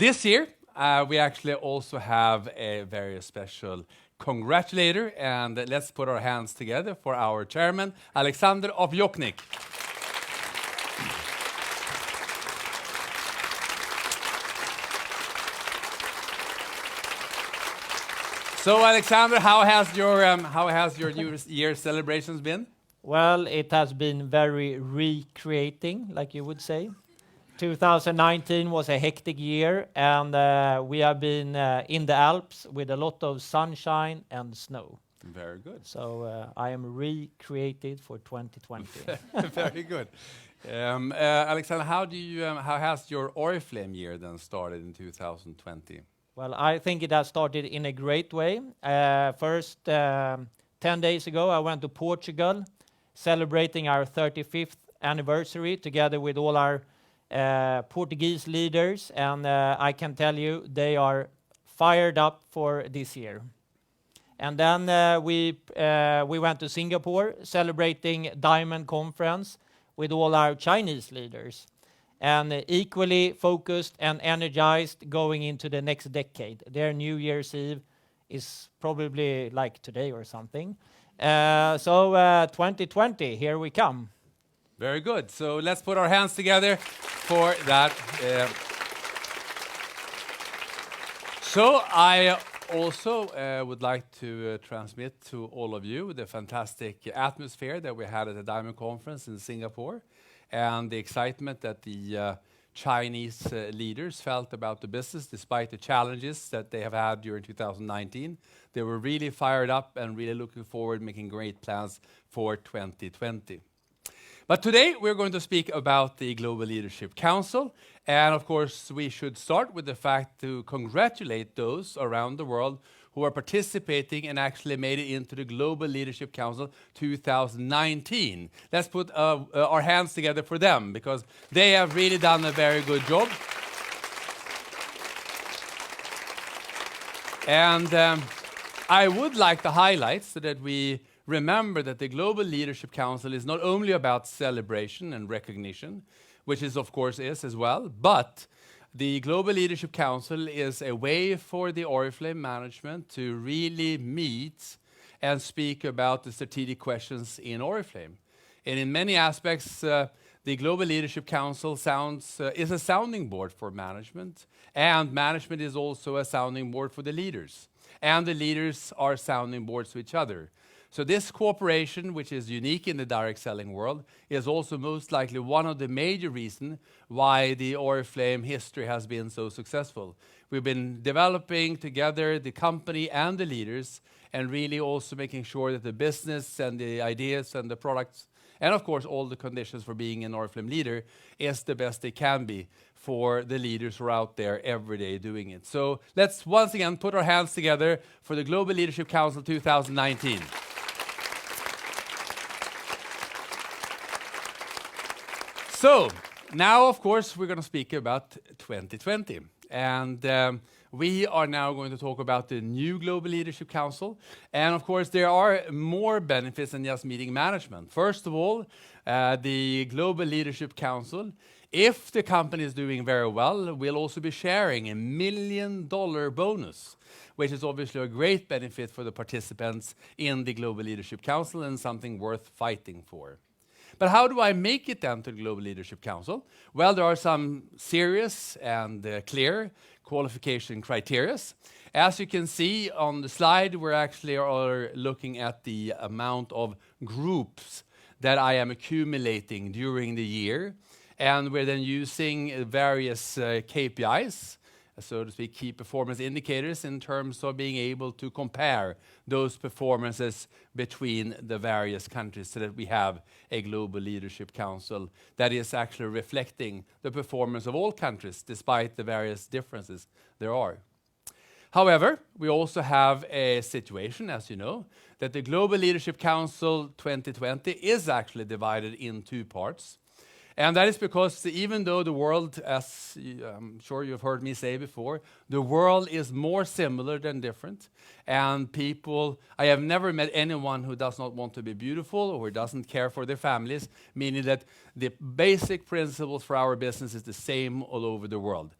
This year, we actually also have a very special congratulator, and let's put our hands together for our chairman, Alexander of Joknik. So, Alexander, how has your New Year celebrations been? Well, it has been very recreating, like you would say. 2019 was a hectic year, and we have been in the Alps with a lot of sunshine and snow. Very good. So I am recreated for 2020. Very good. Alexander, how has your Oriflame year then started in 2020? Well, I think it has started in a great way. First, 10 days ago, I went to Portugal, celebrating our 35th anniversary together with all our Portuguese leaders, and I can tell you they are fired up for this year. And then we went to Singapore, celebrating Diamond Conference with all our Chinese leaders, and equally focused and energized going into the next decade. Their New Year's Eve is probably like today or something. So 2020, here we come. Very good. So let's put our hands together for that. So I also would like to transmit to all of you the fantastic atmosphere that we had at the Diamond Conference in Singapore, and the excitement that the Chinese leaders felt about the business despite the challenges that they have had during 2019. They were really fired up and really looking forward, making great plans for 2020. But today we're going to speak about the Global Leadership Council, and of course we should start with the fact to congratulate those around the world who are participating and actually made it into the Global Leadership Council 2019. Let's put our hands together for them, because they have really done a very good job. And I would like to highlight so that we remember that the Global Leadership Council is not only about celebration and recognition, which is of course is as well, but the Global Leadership Council is a way for the Oriflame management to really meet and speak about the strategic questions in Oriflame. And in many aspects, the Global Leadership Council is a sounding board for management, and management is also a sounding board for the leaders. And the leaders are sounding boards to each other. So this cooperation, which is unique in the direct selling world, is also most likely one of the major reasons why the Oriflame history has been so successful. We've been developing together the company and the leaders, and really also making sure that the business and the ideas and the products, and of course all the conditions for being an Oriflame leader, is the best they can be for the leaders who are out there every day doing it. So let's once again put our hands together for the Global Leadership Council 2019. So, now of course we're going to speak about 2020, and we are now going to talk about the new Global Leadership Council, and of course there are more benefits than just meeting management. First of all, the Global Leadership Council, if the company is doing very well, will also be sharing a $1 million bonus, which is obviously a great benefit for the participants in the Global Leadership Council and something worth fighting for. But how do I make it then to the Global Leadership Council? Well, there are some serious and clear qualification criteria. As you can see on the slide, we actually are looking at the amount of groups that I am accumulating during the year. And we're then using various KPIs, so to speak, key performance indicators, in terms of being able to compare those performances between the various countries, so that we have a Global Leadership Council that is actually reflecting the performance of all countries, despite the various differences there are. However, we also have a situation, as you know, that the Global Leadership Council 2020 is actually divided in two parts. And that is because even though the world, as I'm sure you've heard me say before, the world is more similar than different. And I have never met anyone who does not want to be beautiful or who doesn't care for their families, meaning that the basic principles for our business is the same all over the world.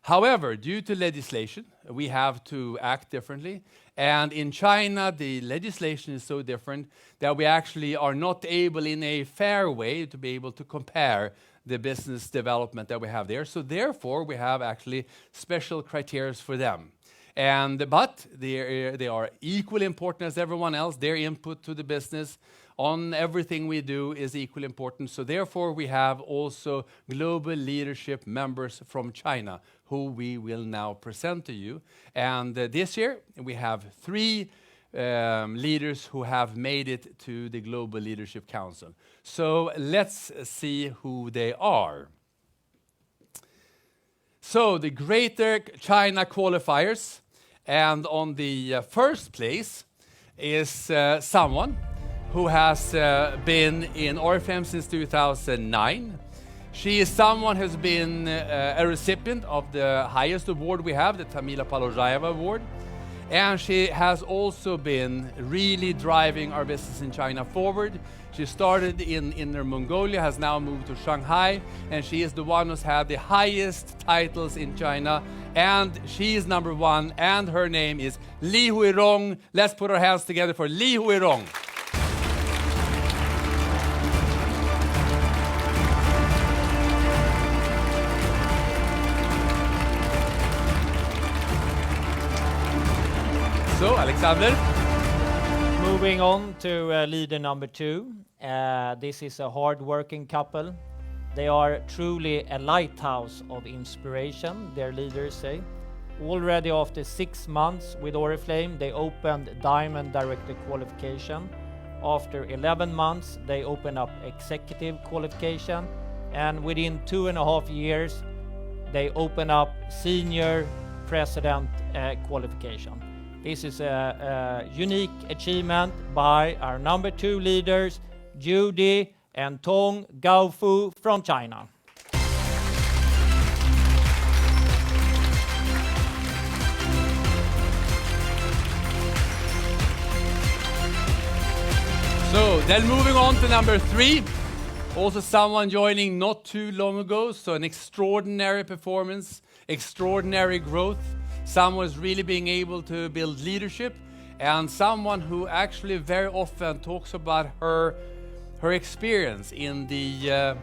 However, due to legislation, we have to act differently. And in China, the legislation is so different that we actually are not able in a fair way to be able to compare the business development that we have there. So therefore, we have actually special criteria for them. But they are equally important as everyone else. Their input to the business on everything we do is equally important. So therefore, we have also global leadership members from China, who we will now present to you. And this year, we have 3 leaders who have made it to the Global Leadership Council. So let's see who they are. So the Greater China qualifiers, and on the first place is someone who has been in Oriflame since 2009. She is someone who has been a recipient of the highest award we have, the Tamila Palojayeva Award. And she has also been really driving our business in China forward. She started in Inner Mongolia, has now moved to Shanghai, and she is the one who's had the highest titles in China. And she is number 1, and her name is Li Huirong. Let's put our hands together for Li Huirong. So, Alexander. Moving on to leader number 2. This is a hard-working couple. They are truly a lighthouse of inspiration, their leaders say. Already after 6 months with Oriflame, they opened Diamond Director qualification. After 11 months, they opened up Executive qualification. And within 2.5 years, they opened up Senior President qualification. This is a unique achievement by our number 2 leaders, Judy and Tong Gaofu from China. So then moving on to number 3, also someone joining not too long ago, so an extraordinary performance, extraordinary growth. Someone who's really being able to build leadership, and someone who actually very often talks about her experience in the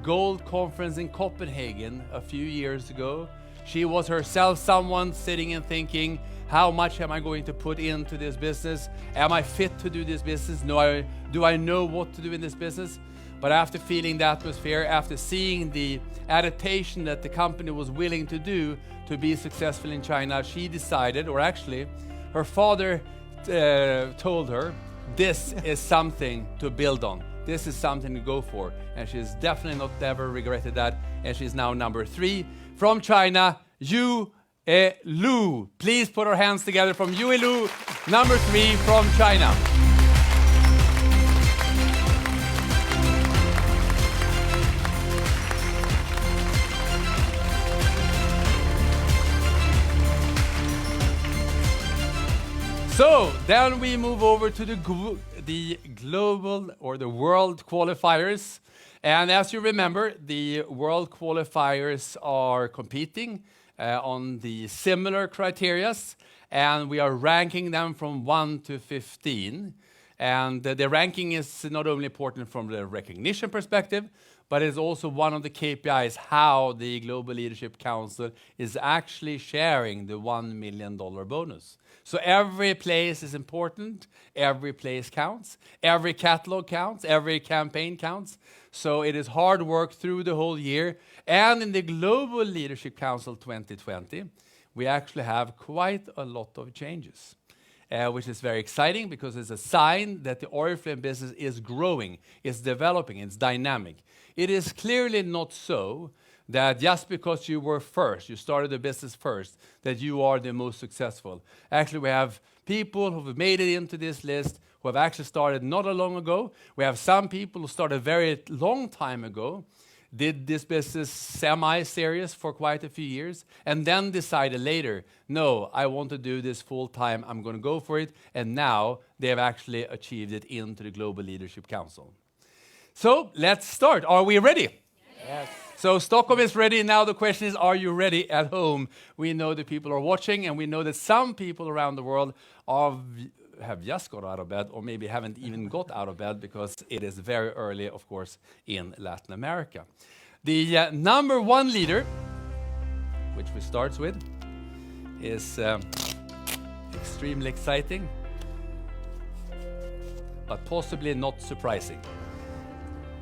Gold Conference in Copenhagen a few years ago. She was herself someone sitting and thinking, how much am I going to put into this business? Am I fit to do this business? Do I know what to do in this business? But after feeling the atmosphere, after seeing the adaptation that the company was willing to do to be successful in China, she decided, or actually her father told her, this is something to build on. This is something to go for. And she's definitely not ever regretted that. And she's now number 3 from China, Yu Lu. Please put our hands together from Yu Lu, number 3 from China. So then we move over to the global or the world qualifiers. And as you remember, the world qualifiers are competing on the similar criterias, and we are ranking them from 1 to 15. And the ranking is not only important from the recognition perspective, but it's also one of the KPIs how the Global Leadership Council is actually sharing the $1 million bonus. So every place is important, every place counts, every catalog counts, every campaign counts. So it is hard work through the whole year. And in the Global Leadership Council 2020, we actually have quite a lot of changes, which is very exciting because it's a sign that the Oriflame business is growing, it's developing, it's dynamic. It is clearly not so that just because you were first, you started the business first, that you are the most successful. Actually, we have people who have made it into this list who have actually started not a long ago. We have some people who started a very long time ago, did this business semi-serious for quite a few years, and then decided later, no, I want to do this full time, I'm going to go for it, and now they have actually achieved it into the Global Leadership Council. So let's start. Are we ready? Yes. So Stockholm is ready. Now the question is, are you ready at home? We know that people are watching, and we know that some people around the world have just got out of bed, or maybe haven't even got out of bed, because it is very early, of course, in Latin America. The number one leader, which we start with, is extremely exciting, but possibly not surprising.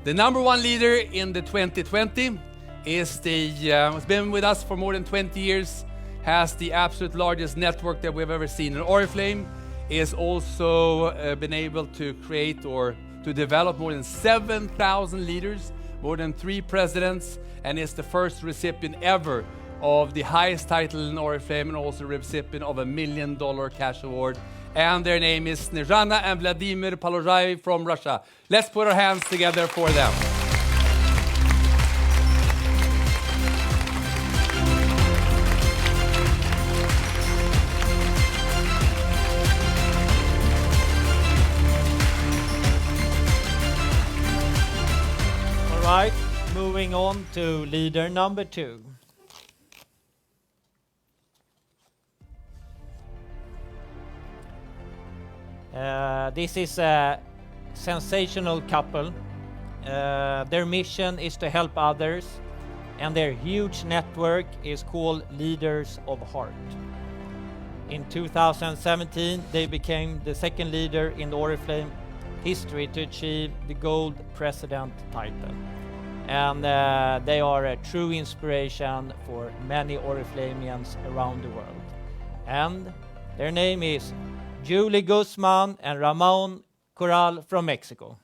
The number one leader in the 2020 is has been with us for more than 20 years, has the absolute largest network that we've ever seen in Oriflame, is also been able to create or to develop more than 7,000 leaders, more than 3 presidents, and is the first recipient ever of the highest title in Oriflame, and also recipient of $1 million cash award. And their name is Snezhana and Vladimir Palozhaev from Russia. Let's put our hands together for them. All right, moving on to leader number 2. This is a sensational couple. Their mission is to help others, and their huge network is called Leaders of Heart. In 2017, they became the second leader in the Oriflame history to achieve the gold president title. And they are a true inspiration for many Oriflamians around the world. And their name is Julie Guzman and Ramon Corral from Mexico.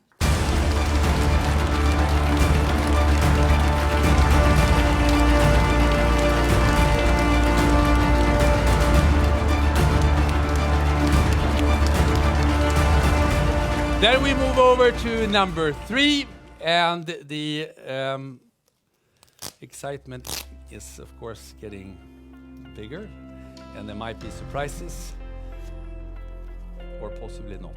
Then we move over to number 3, and the excitement is, of course, getting bigger, and there might be surprises, or possibly not.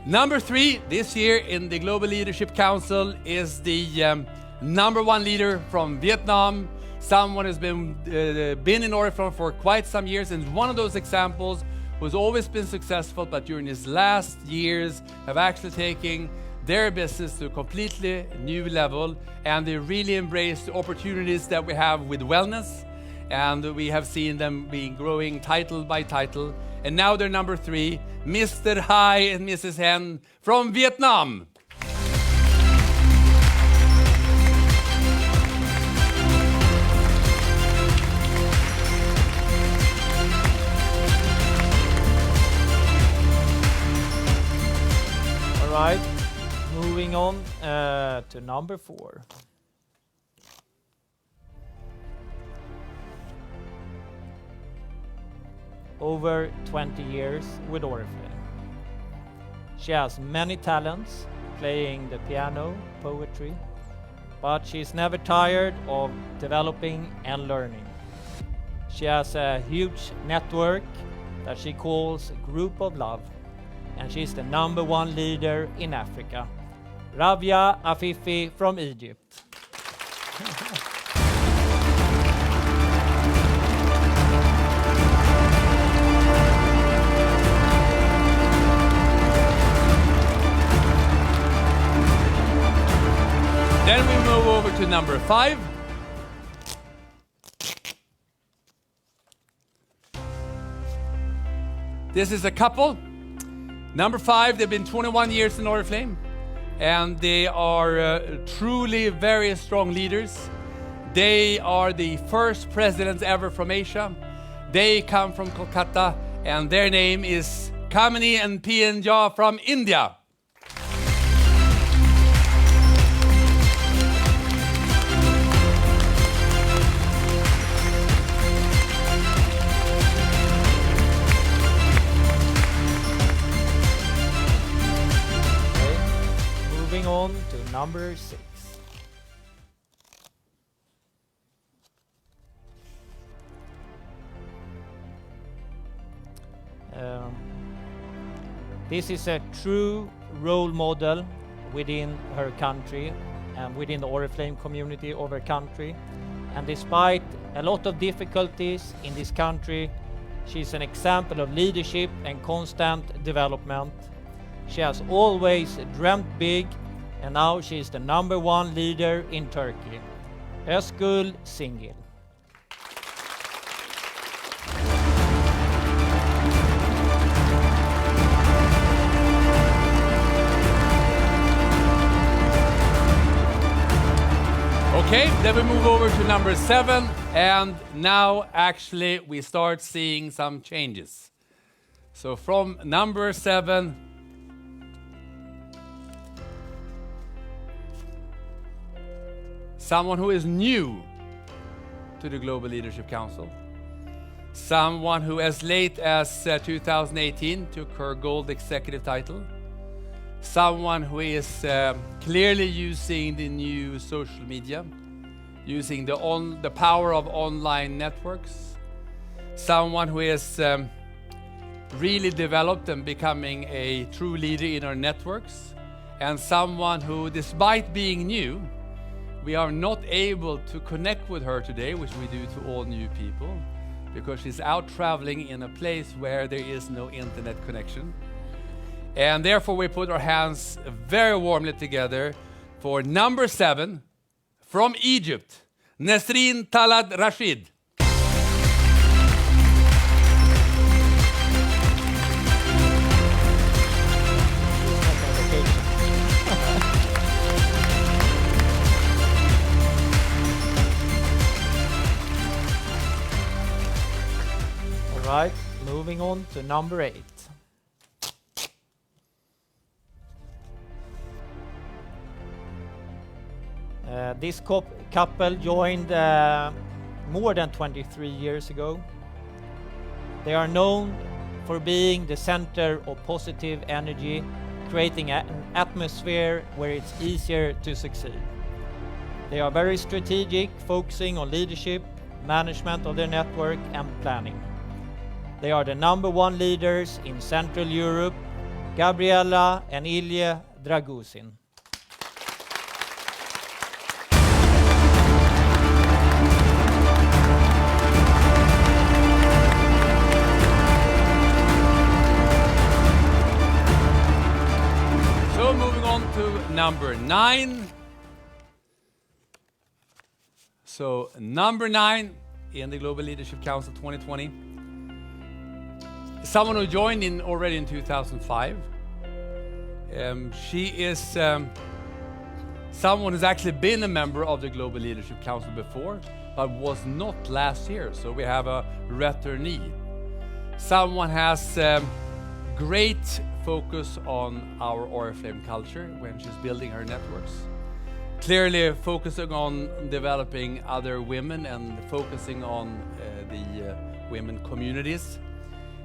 Number 3 this year in the Global Leadership Council is the number 1 leader from Vietnam, someone who's been in Oriflame for quite some years, and one of those examples who's always been successful, but during his last years have actually taken their business to a completely new level, and they really embrace the opportunities that we have with wellness, and we have seen them being growing title by title. And now they're number 3, Mr. Hai and Mrs. Hen from Vietnam. All right, moving on to number 4. Over 20 years with Oriflame. She has many talents, playing the piano, poetry, but she's never tired of developing and learning. She has a huge network that she calls Group of Love, and she's the number 1 leader in Africa. Rabia Afifi from Egypt. Then we move over to number 5. This is a couple. Number 5, they've been 21 years in Oriflame, and they are truly very strong leaders. They are the first presidents ever from Asia. They come from Kolkata, and their name is Kamini and Pianja from India. On to number 6. This is a true role model within her country, and within the Oriflame community over country. And despite a lot of difficulties in this country, she's an example of leadership and constant development. She has always dreamt big, and now she is the #1 leader in Turkey. Özgül Singil. Okay, then we move over to number 7, and now actually we start seeing some changes. So from number 7, someone who is new to the Global Leadership Council, someone who as late as 2018 took her gold executive title, someone who is clearly using the new social media, using the power of online networks, someone who is really developed and becoming a true leader in our networks, and someone who, despite being new, we are not able to connect with her today, which we do to all new people, because she's out traveling in a place where there is no internet connection. And therefore we put our hands very warmly together for number 7 from Egypt, Nesreen Talad Rashid. All right, moving on to number 8. This couple joined more than 23 years ago. They are known for being the center of positive energy, creating an atmosphere where it's easier to succeed. They are very strategic, focusing on leadership, management of their network, and planning. They are the #1 leaders in Central Europe, Gabriella and Ilya Dragusin. So moving on to number 9. So number 9 in the Global Leadership Council 2020. Someone who joined already in 2005. She is someone who's actually been a member of the Global Leadership Council before, but was not last year. So we have a returnee. Someone has great focus on our Oriflame culture when she's building her networks. Clearly focusing on developing other women and focusing on the women communities.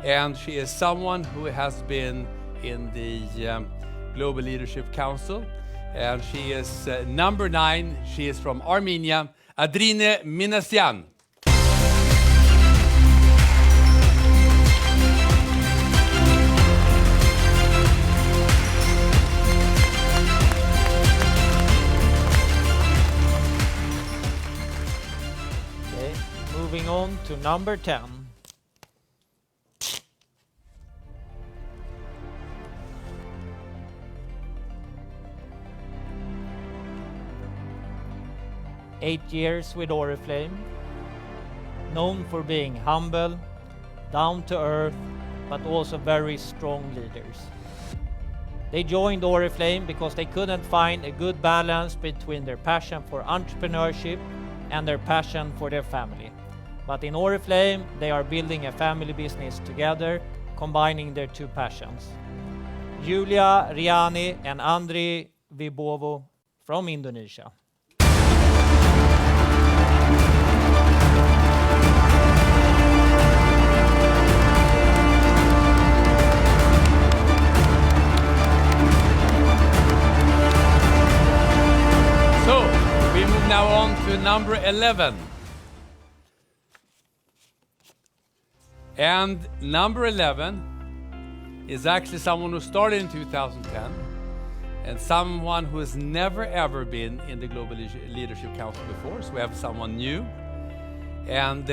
And she is someone who has been in the Global Leadership Council. And she is number 9. She is from Armenia, Adrine Minasyan. Okay, moving on to number 10. Eight years with Oriflame, known for being humble, down to earth, but also very strong leaders. They joined Oriflame because they couldn't find a good balance between their passion for entrepreneurship and their passion for their family. But in Oriflame, they are building a family business together, combining their two passions. Julia Riani and Andri Vibovo from Indonesia. Now on to number 11. And number 11 is actually someone who started in 2010. and someone who has never ever been in the Global Leadership Council before. So we have someone new. And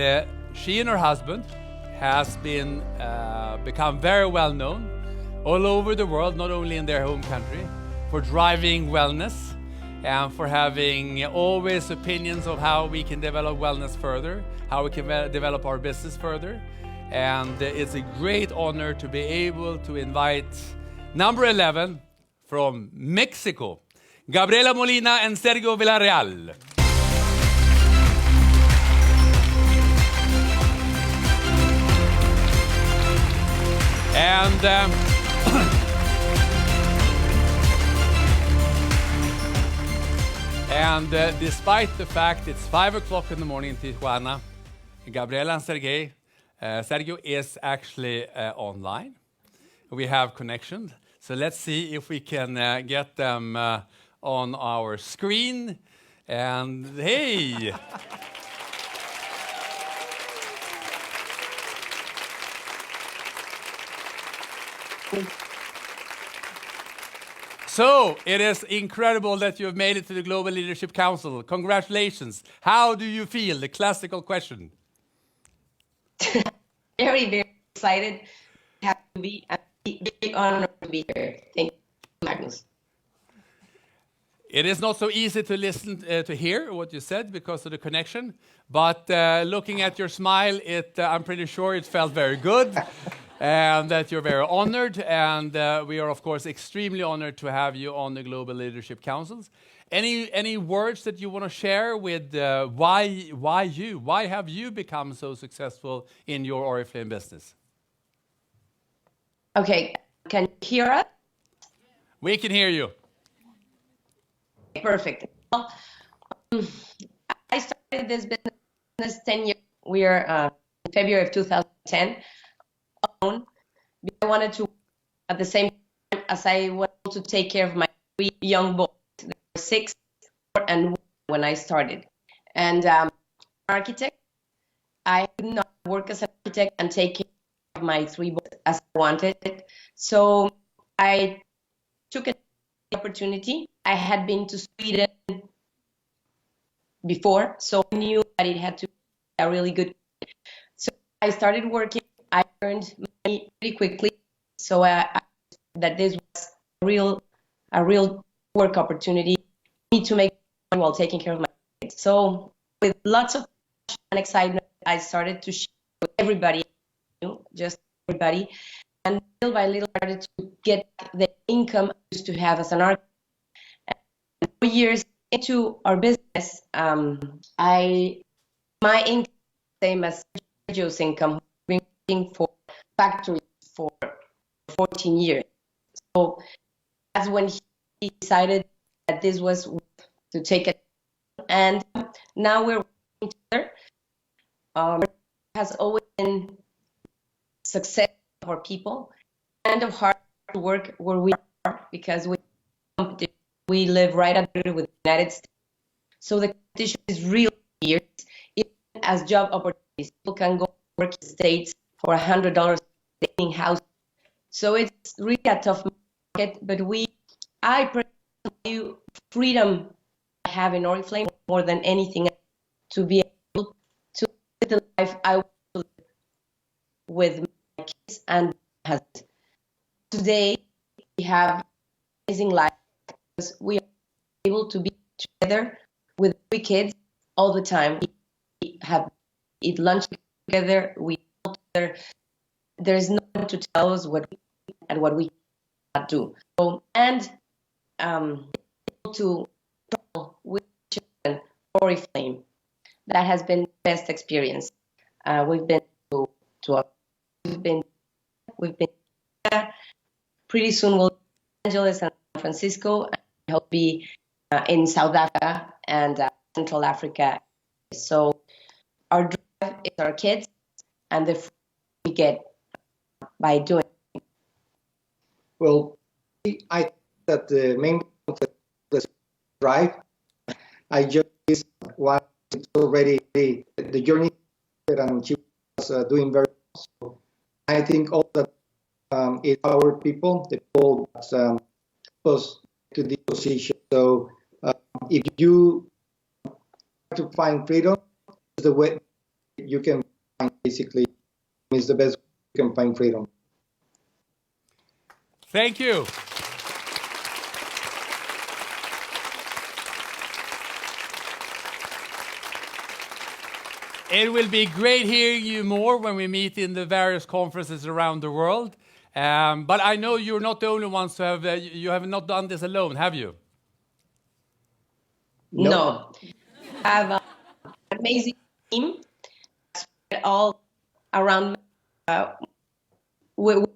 she and her husband has become very well known all over the world, not only in their home country, for driving wellness and for having always opinions of how we can develop wellness further, how we can develop our business further. And it's a great honor to be able to invite number 11 from Mexico, Gabriela Molina and Sergio Villarreal. And despite the fact it's 5 o'clock in the morning in Tijuana, Gabriela and Sergio is actually online. We have connection. So let's see if we can get them on our screen. And hey! So it is incredible that you have made it to the Global Leadership Council. Congratulations. How do you feel? The classical question. Very, very excited. Happy to be a big honor to be here. Thank you, Magnus. It is not so easy to listen to hear what you said because of the connection, but looking at your smile, I'm pretty sure it felt very good. And that you're very honored, and we are of course extremely honored to have you on the Global Leadership Councils. Any words that you want to share with why have you become so successful in your Oriflame business? Okay, can you hear us? We can hear you. Perfect. Well, I started this business 10 years. We are in February of 2010. I wanted to, at the same time as I wanted to take care of my 3 young boys. They were 6, 4, and 1 when I started. And architect, I could not work as an architect and take care of my 3 boys as I wanted. So I took an opportunity. I had been to Sweden before, so I knew that it had to be a really good. So I started working. I earned money pretty quickly, so that this was a real work opportunity. I need to make money while taking care of my kids. So with lots of passion and excitement, I started to share with everybody, just everybody, and little by little, I started to get the income I used to have as an artist. And 4 years into our business, my income, same as Sergio's income, for factories for 14 years. So that's when he decided that this was to take it. And now we're working together. Has always been success for people and of hard work where we are, because we live right under with the United States. So the competition is really fierce. Even as job opportunities, people can go work in the States for $100 in house. So it's really a tough market, but I value freedom I have in Oriflame more than anything else, to be able to live the life I want to live with my kids and my husband. Today, we have an amazing life because we are able to be together with 3 kids all the time. We eat lunch together, we there's no one to tell us what we and what we cannot do. So, and able to travel with children, Oriflame, that has been the best experience. We've been we've been pretty soon we'll be in Los Angeles and San Francisco, and I hope to be in South Africa and Central Africa. So our drive is our kids and the freedom we get by doing it. Well, I think that the main drive, I just was already the journey, and she was doing very well. So I think all that is our people, the people that us to this position. So if you to find freedom, is the way you can find, basically is the best way you can find freedom. Thank you. It will be great hearing you more when we meet in the various conferences around the world. But I know you're not the only ones who have, you have not done this alone, have you? No. I have an amazing team spread all around. With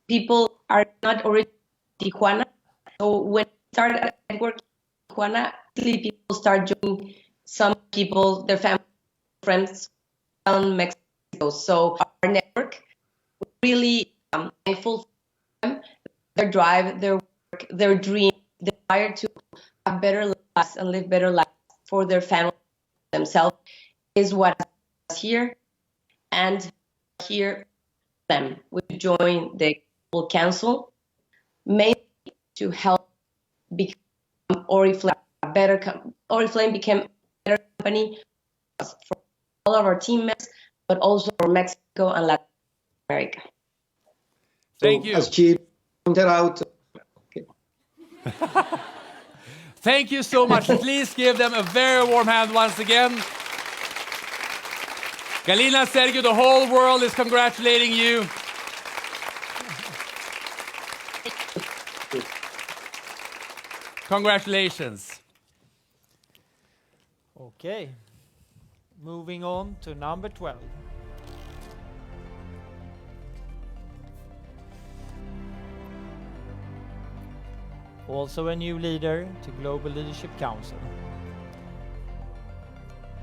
people are not originally Tijuana. So when we started at network in Tijuana, people start joining some people, their family, friends around Mexico. So our network, really thankful for them, their drive, their work, their dream, their desire to have better lives and live better lives for their family, themselves, is what is here. And here, them, we join the Global Council, mainly to help become Oriflame a better Oriflame became a better company for all of our teammates, but also for Mexico and Latin America. Thank you. As she pointed out. Thank you so much. Please give them a very warm hand once again. Galina, Sergio, the whole world is congratulating you. Congratulations. Okay, moving on to number 12. Also a new leader to Global Leadership Council.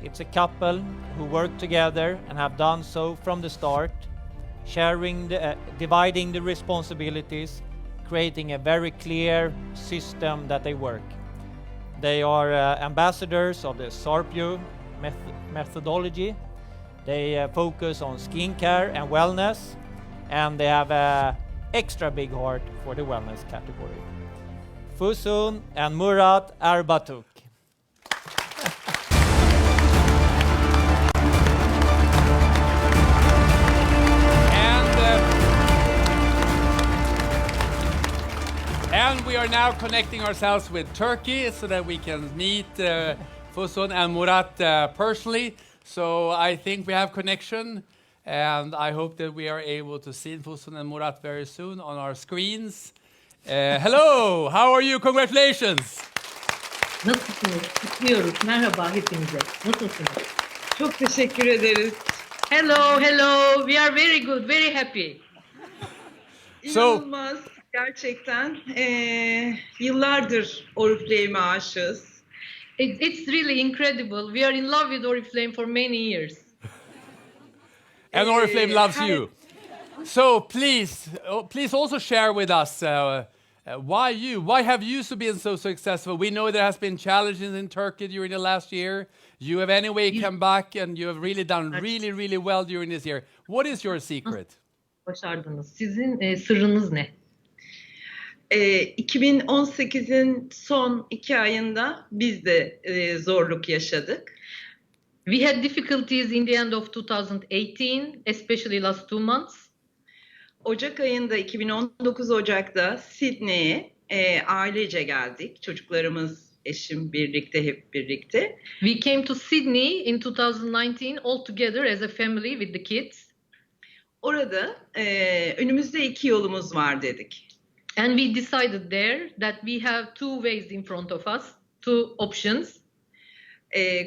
It's a couple who work together and have done so from the start, dividing the responsibilities, creating a very clear system that they work. They are ambassadors of the SARPU methodology. They focus on skincare and wellness, and they have an extra big heart for the wellness category. Fusun and Murat Erbatuk. And we are now connecting ourselves with Turkey so that we can meet Fusun and Murat personally. So I think we have connection, and I hope that we are able to see Fusun and Murat very soon on our screens. Hello, how are you? Congratulations. Nasılsınız? Kutluyoruz. Merhaba hepinize. Nasılsınız? Çok teşekkür ederiz. Hello, hello. We are very good, very happy. İnanılmaz. Gerçekten yıllardır Oriflame'e aşığız. It's really incredible. We are in love with Oriflame for many years. And Oriflame loves you. So please also share with us why you? Why have you been so successful? We know there has been challenges in Turkey during the last year. You have anyway come back and you have really done really well during this year. What is your secret? Başardınız. Sizin sırrınız ne? 2018'in son 2 ayında biz de zorluk yaşadık. We had difficulties in the end of 2018, especially last 2 months. Ocak ayında 2019 Ocak'ta Sydney'e ailece geldik. Çocuklarımız, eşim birlikte, hep birlikte. We came to Sydney in 2019 all together as a family with the kids. Orada önümüzde 2 yolumuz var dedik. And we decided there that we have 2 ways in front of us, 2 options.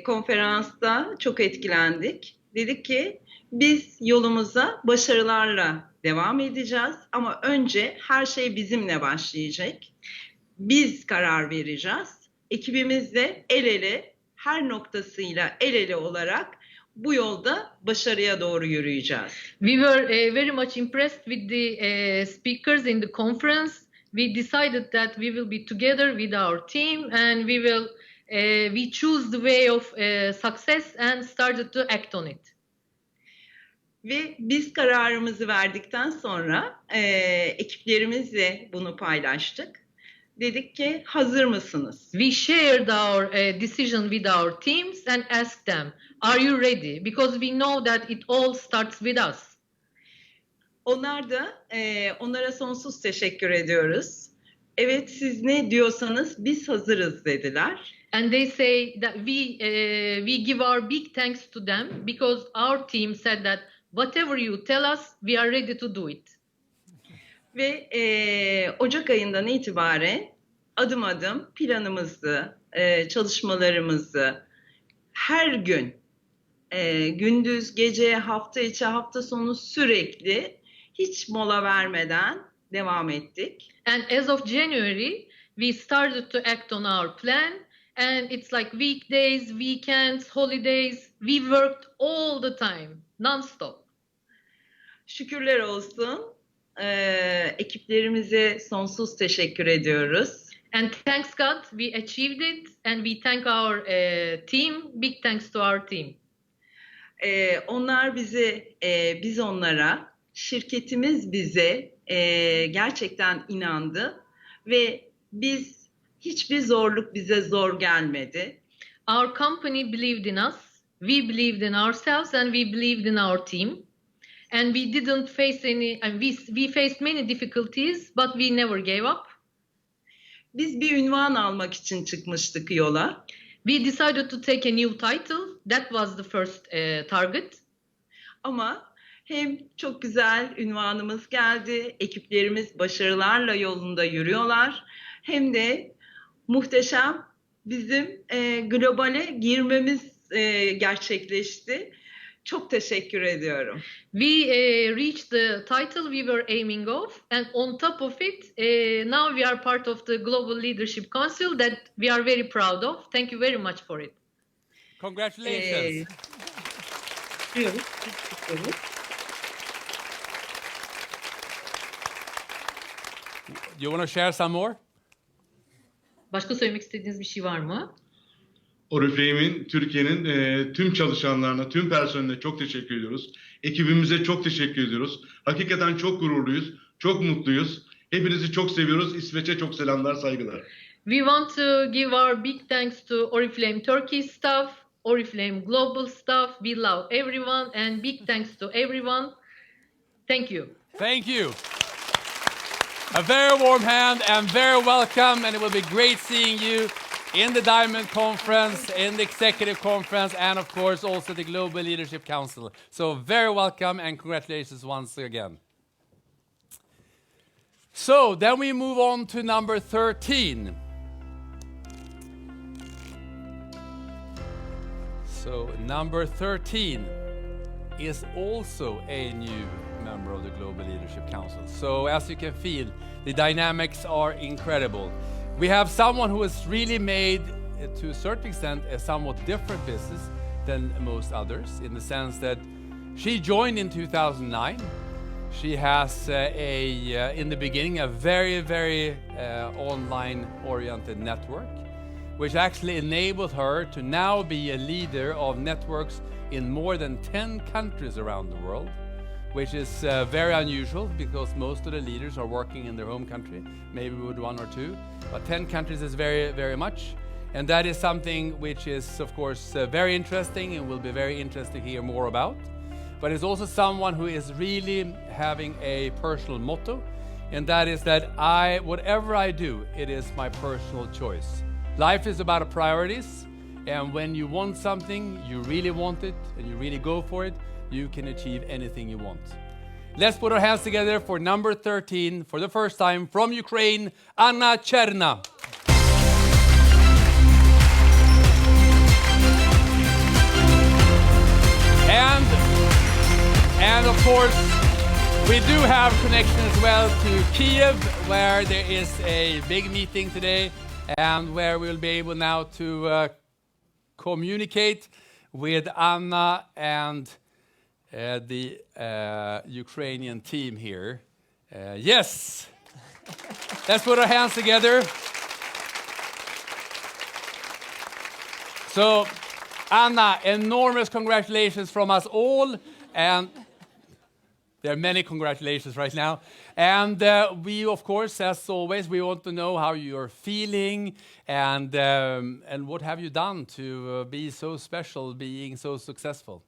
Konferansta çok etkilendik. Dedik ki biz yolumuza başarılarla devam edeceğiz ama önce her şey bizimle başlayacak. Biz karar vereceğiz. Ekibimizle el ele, her noktasıyla el ele olarak bu yolda başarıya doğru yürüyeceğiz. We were very much impressed with the speakers in the conference. We decided that we will be together with our team and we choose the way of success and started to act on it. Ve biz kararımızı verdikten sonra ekiplerimizle bunu paylaştık. Dedik ki hazır mısınız? We shared our decision with our teams and asked them, are you ready? Because we know that it all starts with us. Onlar da onlara sonsuz teşekkür ediyoruz. Evet siz ne diyorsanız biz hazırız dediler. And they say that we give our big thanks to them because our team said that whatever you tell us, we are ready to do it. Ve Ocak ayından itibaren adım adım planımızı, çalışmalarımızı her gün, gündüz, gece, hafta içi, hafta sonu sürekli hiç mola vermeden devam ettik. And as of January, we started to act on our plan. And it's like weekdays, weekends, holidays. We worked all the time, non-stop. Şükürler olsun. Ekiplerimize sonsuz teşekkür ediyoruz. And thanks God, we achieved it. And we thank our team. Big thanks to our team. Onlar bize, biz onlara, şirketimiz bize gerçekten inandı ve hiçbir zorluk bize zor gelmedi. Our company believed in us. We believed in ourselves and we believed in our team. And we didn't face any, and we faced many difficulties, but we never gave up. Biz bir ünvan almak için çıkmıştık yola. We decided to take a new title. That was the first target. Ama hem çok güzel ünvanımız geldi, ekiplerimiz başarılarla yolunda yürüyorlar. Hem de muhteşem bizim globale girmemiz gerçekleşti. Çok teşekkür ediyorum. We reached the title we were aiming of, and on top of it, now we are part of the Global Leadership Council that we are very proud of. Thank you very much for it. Congratulations. You want to share some more? Başka söylemek istediğiniz bir şey var mı? Oriflame'in, Türkiye'nin tüm çalışanlarına, tüm personeline çok teşekkür ediyoruz. Ekibimize çok teşekkür ediyoruz. Hakikaten çok gururluyuz, çok mutluyuz. Hepinizi çok seviyoruz. İsveç'e çok selamlar, saygılar. We want to give our big thanks to Oriflame Turkey staff, Oriflame Global staff. We love everyone and big thanks to everyone. Thank you. Thank you. A very warm hand and very welcome, and it will be great seeing you in the Diamond Conference, in the Executive Conference, and of course also the Global Leadership Council. So very welcome and congratulations once again. So then we move on to number 13. So number 13 is also a new member of the Global Leadership Council. So as you can feel, the dynamics are incredible. We have someone who has really made, to a certain extent, a somewhat different business than most others, in the sense that she joined in 2009. She has, in the beginning, a very, very online-oriented network, which actually enabled her to now be a leader of networks in more than 10 countries around the world, which is very unusual because most of the leaders are working in their home country, maybe with one or two, but 10 countries is very, very much. And that is something which is, of course, very interesting and will be very interesting to hear more about. But it's also someone who is really having a personal motto, and that is that whatever I do, it is my personal choice. Life is about priorities, and when you want something, you really want it, and you really go for it, you can achieve anything you want. Let's put our hands together for number 13, for the first time, from Ukraine, Anna Cherna. And of course, we do have connection as well to Kiev, where there is a big meeting today, and where we'll be able now to communicate with Anna and the Ukrainian team here. Yes! Let's put our hands together. So, Anna, enormous congratulations from us all. And There are many congratulations right now. And we, of course, as always, we want to know how you're feeling and what have you done to be so special, being so successful.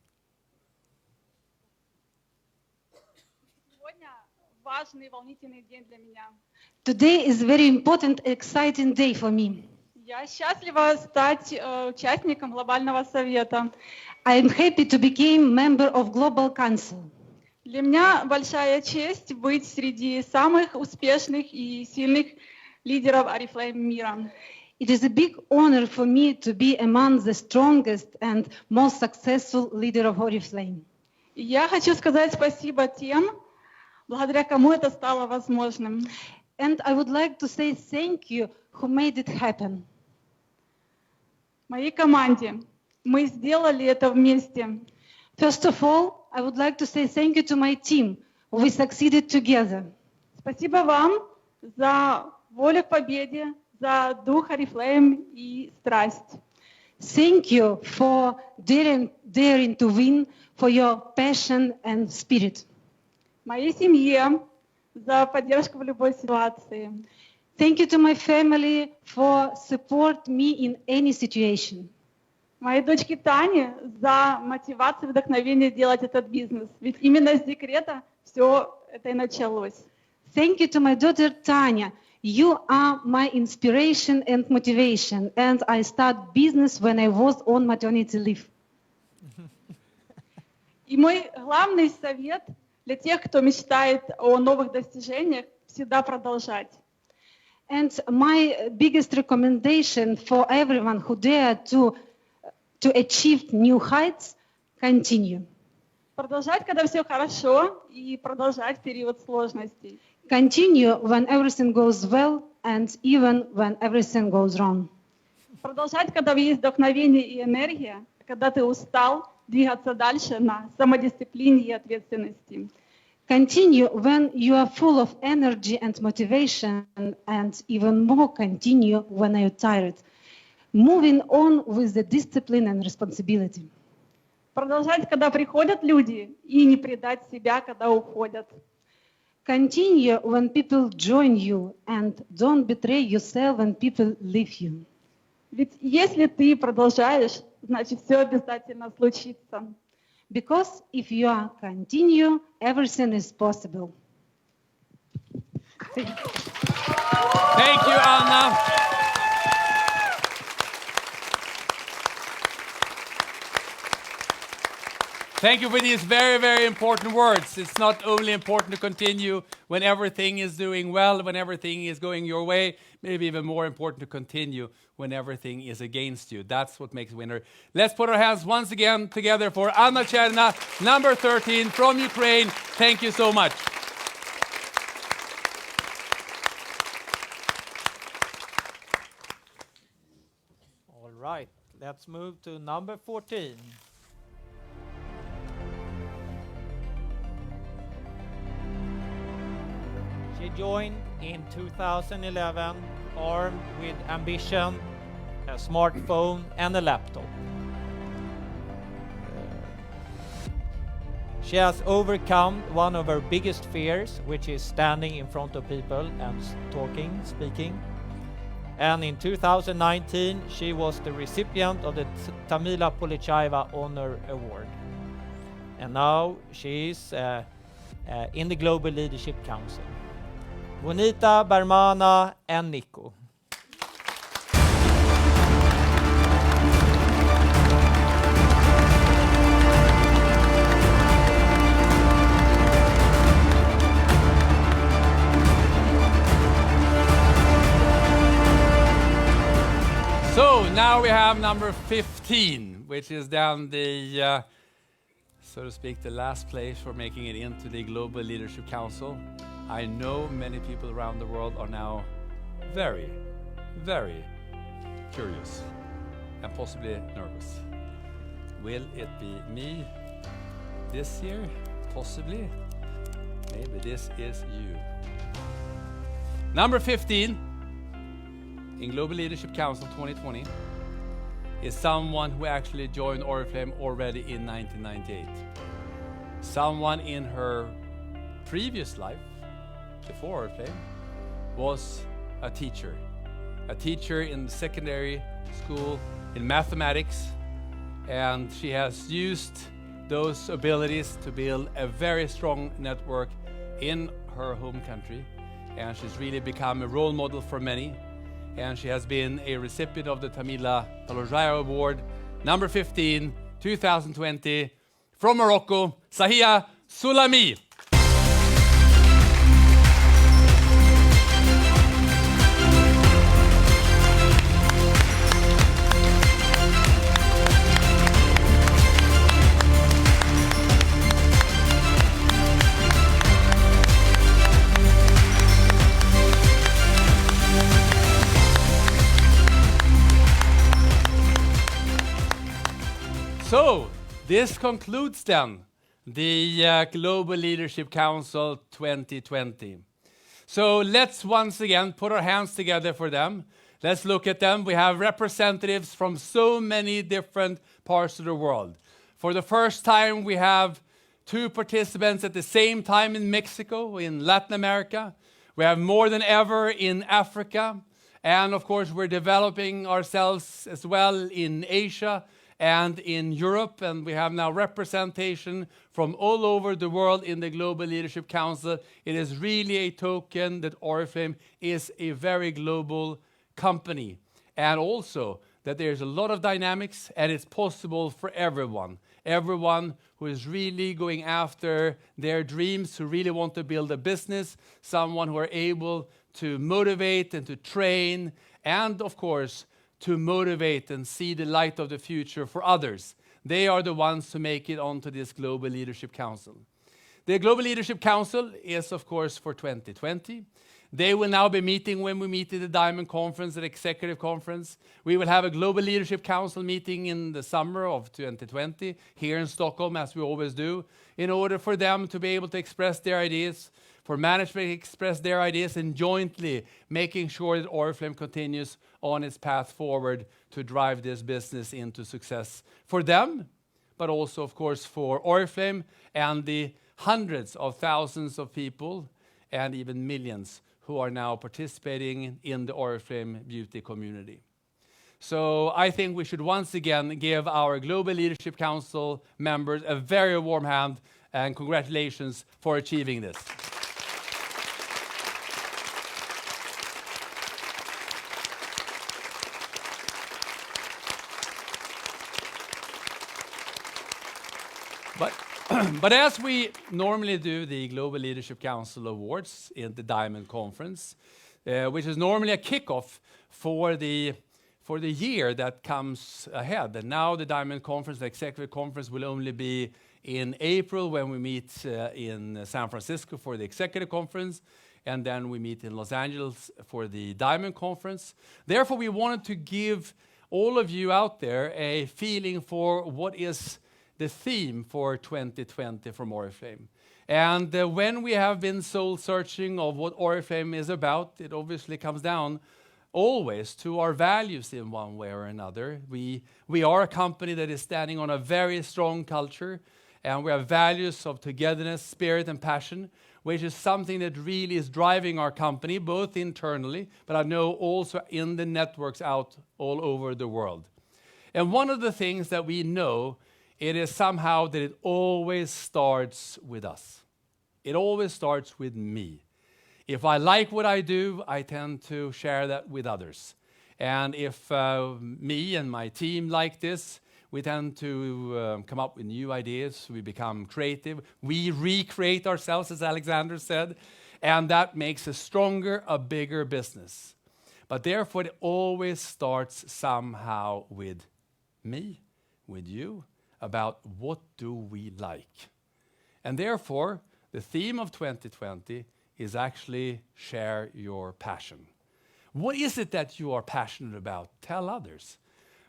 Today is a very important, exciting day for me. Я счастлива стать участником глобального совета. I am happy to become member of Global Council. Для меня большая честь быть среди самых успешных и сильных лидеров Oriflame мира. It is a big honor for me to be among the strongest and most successful leader of Oriflame. И я хочу сказать спасибо тем, благодаря кому это стало возможным. And I would like to say thank you who made it happen. Моей команде. Мы сделали это вместе. First of all, I would like to say thank you to my team. We succeeded together. Спасибо вам за волю к победе, за дух Oriflame и страсть. Thank you for daring to win, for your passion and spirit. Моей семье за поддержку в любой ситуации. Thank you to my family for support me in any situation. Моей дочке Тане за мотивацию и вдохновение делать этот бизнес. Ведь именно с декрета все это и началось. Thank you to my daughter Tanya. You are my inspiration and motivation, and I start business when I was on maternity leave. И мой главный совет для тех, кто мечтает о новых достижениях, всегда продолжать. And my biggest recommendation for everyone who dare to achieve new heights, continue. Продолжать, когда все хорошо, и продолжать в период сложностей. Continue when everything goes well and even when everything goes wrong. Продолжать, когда есть вдохновение и энергия, когда ты устал, двигаться дальше на самодисциплине и ответственности. Continue when you are full of energy and motivation, and even more continue when you're tired. Moving on with the discipline and responsibility. Продолжать, когда приходят люди, и не предать себя, когда уходят. Continue when people join you, and don't betray yourself when people leave you. Ведь если ты продолжаешь, значит все обязательно случится. Because if you are continue, everything is possible. Thank you, Anna. Thank you for these very, very important words. It's not only important to continue when everything is doing well, when everything is going your way, maybe even more important to continue when everything is against you. That's what makes a winner. Let's put our hands once again together for Anna Cherna, number 13 from Ukraine. Thank you so much. All right, let's move to number 14. She joined in 2011, armed with ambition, a smartphone and a laptop. She has overcome one of her biggest fears, which is standing in front of people and speaking. And in 2019, she was the recipient of the Tamila Polichaiva Honor Award. And now she is in the Global Leadership Council. Bonita, Bermana, and Nico. So now we have number 15, which is down the, so to speak, the last place for making it into the Global Leadership Council. I know many people around the world are now very, very curious and possibly nervous. Will it be me this year? Possibly. Maybe this is you. Number 15 in Global Leadership Council 2020 is someone who actually joined Oriflame already in 1998. Someone in her previous life, before Oriflame, was a teacher in the secondary school in mathematics, and she has used those abilities to build a very strong network in her home country, and she's really become a role model for many, and she has been a recipient of the Tamila Talorjaya Award number 15 2020 from Morocco, Sahia Soulami. So, this concludes then the Global Leadership Council 2020. So let's once again put our hands together for them. Let's look at them. We have representatives from so many different parts of the world. For the first time, we have 2 participants at the same time in Mexico, in Latin America. We have more than ever in Africa. And of course, we're developing ourselves as well in Asia and in Europe, and we have now representation from all over the world in the Global Leadership Council. It is really a token that Oriflame is a very global company, and also that there's a lot of dynamics and it's possible for everyone who is really going after their dreams, who really want to build a business, someone who are able to motivate and to train, and of course, to motivate and see the light of the future for others. They are the ones who make it onto this Global Leadership Council. The Global Leadership Council is, of course, for 2020. They will now be meeting when we meet at the Diamond Conference, the Executive Conference. We will have a Global Leadership Council meeting in the summer of 2020 here in Stockholm, as we always do, in order for them to be able to express their ideas, for management to express their ideas, and jointly making sure that Oriflame continues on its path forward to drive this business into success for them, but also, of course, for Oriflame and the hundreds of thousands of people and even millions who are now participating in the Oriflame beauty community. So I think we should once again give our Global Leadership Council members a very warm hand and congratulations for achieving this. But as we normally do the Global Leadership Council Awards in the Diamond Conference, which is normally a kickoff for the year that comes ahead. And now the Diamond Conference, the Executive Conference, will only be in April when we meet in San Francisco for the Executive Conference, and then we meet in Los Angeles for the Diamond Conference. Therefore, we wanted to give all of you out there a feeling for what is the theme for 2020 from Oriflame. And when we have been soul searching of what Oriflame is about, it obviously comes down always to our values in one way or another. We are a company that is standing on a very strong culture, and we have values of togetherness, spirit, and passion, which is something that really is driving our company, both internally, but I know also in the networks out all over the world. And one of the things that we know, it is somehow that it always starts with us. It always starts with me. If I like what I do, I tend to share that with others. And if me and my team like this, we tend to come up with new ideas. We become creative. We recreate ourselves, as Alexander said, and that makes a stronger, a bigger business. But therefore, it always starts somehow with me, with you, about what do we like. And therefore, the theme of 2020 is actually share your passion. What is it that you are passionate about? Tell others.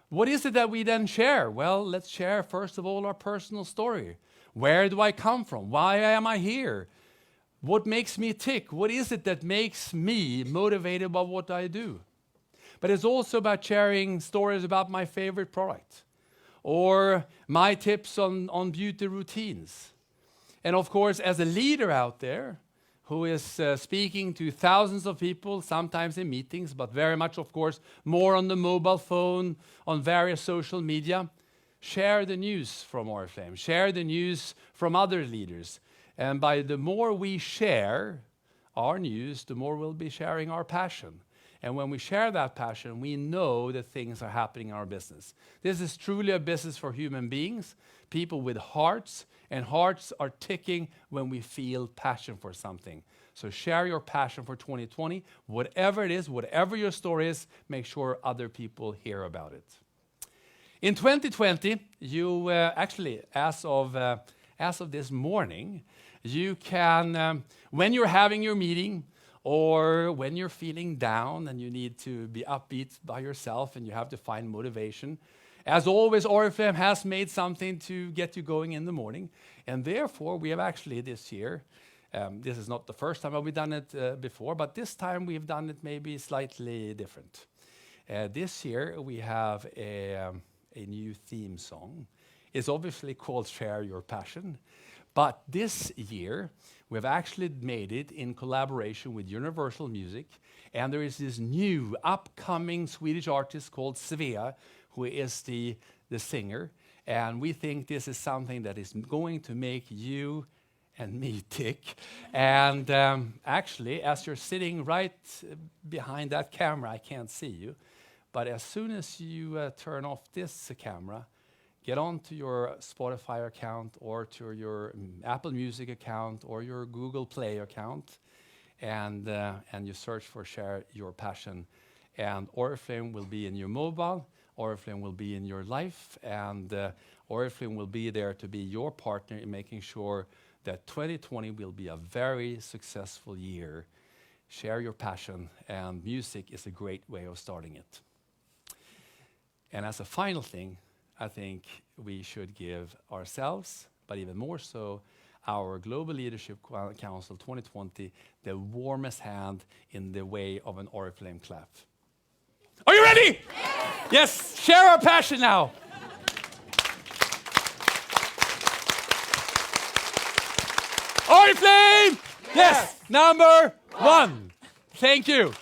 What is it that we then share? Well, let's share first of all our personal story. Where do I come from? Why am I here? What makes me tick? What is it that makes me motivated by what I do? But it's also about sharing stories about my favorite product, or my tips on beauty routines. And of course, as a leader out there who is speaking to thousands of people, sometimes in meetings, but very much, of course, more on the mobile phone, on various social media, share the news from Oriflame, share the news from other leaders. And by the more we share our news, the more we'll be sharing our passion. And when we share that passion, we know that things are happening in our business. This is truly a business for human beings, people with hearts, and hearts are ticking when we feel passion for something. So share your passion for 2020, whatever it is, whatever your story is, make sure other people hear about it. In 2020, you actually, as of this morning, you can, when you're having your meeting, or when you're feeling down and you need to be upbeat by yourself and you have to find motivation. As always, Oriflame has made something to get you going in the morning. And therefore, we have actually this year, this is not the first time we've done it before, but this time we've done it maybe slightly different. This year, we have a new theme song. It's obviously called Share Your Passion. But this year, we've actually made it in collaboration with Universal Music. And there is this new upcoming Swedish artist called Svea, who is the singer. And we think this is something that is going to make you and me tick. And actually, as you're sitting right behind that camera, I can't see you. But as soon as you turn off this camera, get on to your Spotify account or to your Apple Music account or your Google Play account, and you search for Share Your Passion. And Oriflame will be in your mobile, Oriflame will be in your life, and Oriflame will be there to be your partner in making sure that 2020 will be a very successful year. Share your passion, and music is a great way of starting it. And as a final thing, I think we should give ourselves, but even more so, our Global Leadership Council 2020, the warmest hand in the way of an Oriflame clap. Are you ready? Yes, share our passion now. Oriflame! Yes, number one. Thank you.